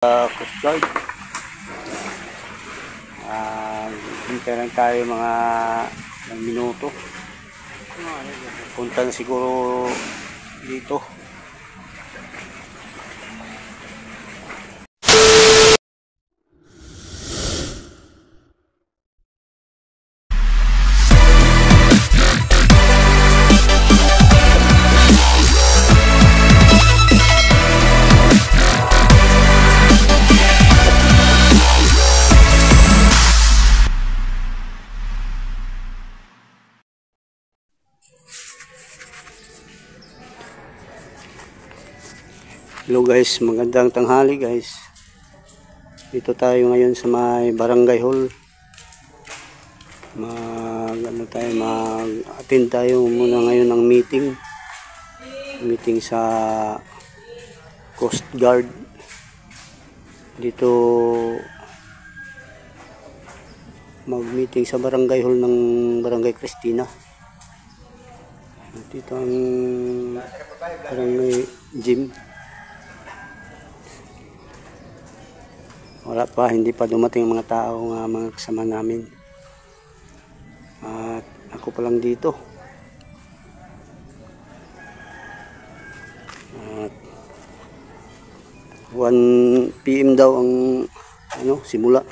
Coast Guard. Hintay lang tayo mga ilang minuto. Punta na siguro dito. Hello guys, magandang tanghali guys. Dito tayo ngayon sa may barangay hall. Mag-attend tayo muna ngayon ng meeting sa Coast Guard. Dito mag-meeting sa barangay hall ng Barangay Cristina. Dito ang barangay gym. Wala pa, hindi pa dumating mga tao, mga kasama namin. At ako pa lang dito. At 1 PM daw ang simula.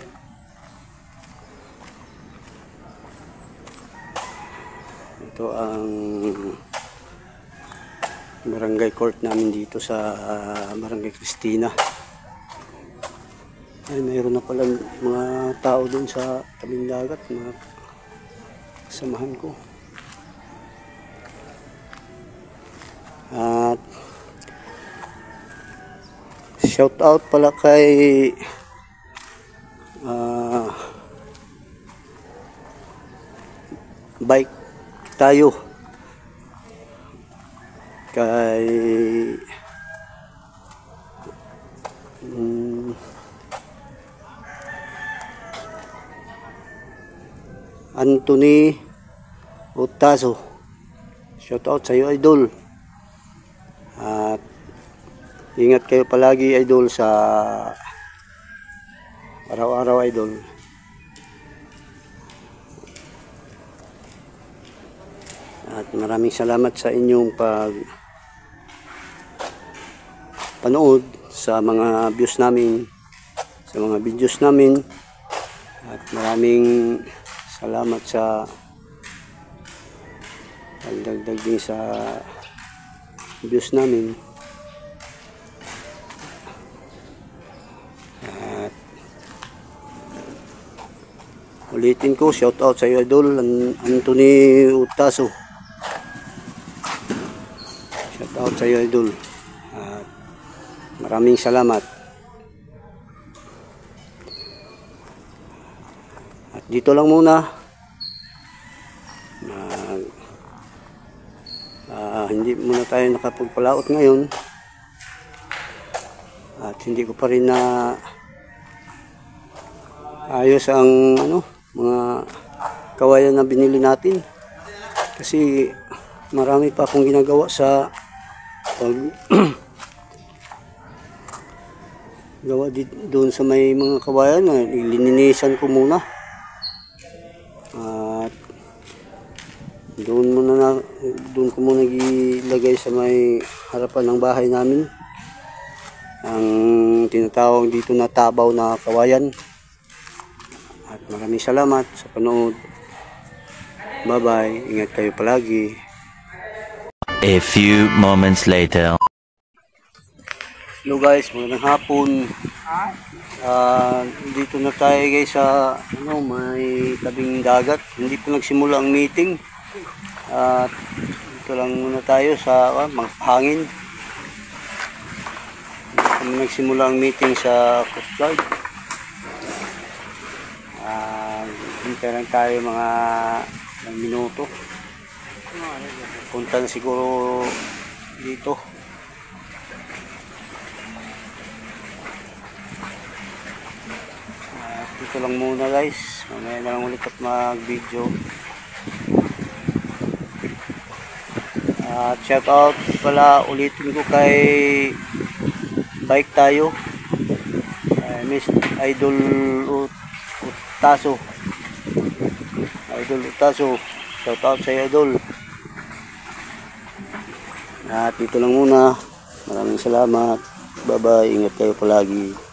Ito ang barangay court namin dito sa Barangay Cristina. Ay, mayroon na pala mga tao dun sa tabing dagat, mga kasamahan ko. At shout out pala kay bike tayo, kay Anthony Utaso. Shout out sa iyo, idol. At ingat kayo palagi, idol, sa araw-araw, idol. At maraming salamat sa inyong panood sa mga views namin, sa mga videos namin. At maraming salamat sa pagdagdag din sa views namin. At ulitin ko, shout out sa iyo, idol, Anthony Utaso. Shout out sa iyo, idol. At maraming salamat. At dito lang muna. Hindi muna tayo nakapagpalaot ngayon. At hindi ko pa rin na ayos ang mga kawayan na binili natin. Kasi marami pa akong ginagawa sa gawa doon sa may mga kawayan na lininisan ko muna. At doon ko muna ilagay sa may harapan ng bahay namin ang tinatawag dito na tabaw na kawayan. At maraming salamat sa panood. Bye bye, ingat kayo palagi. A few moments later. Hello guys, magandang hapon. Dito na tayo guys sa may tabing dagat. Hindi pa nagsimula ang meeting. At dito lang muna tayo sa hangin. Hindi pa nagsimula ang meeting sa Coast Guard. Hintay lang tayo mga ilang minuto. Punta na siguro dito. Dito lang muna guys, mamaya na lang ulit at mag-video. Shout out pala, ulitin ko kay bike tayo. Miss Idol Utaso. Idol Utaso. Shout out sa iyo, Idol. At dito lang muna. Maraming salamat. Bye-bye. Ingat kayo palagi.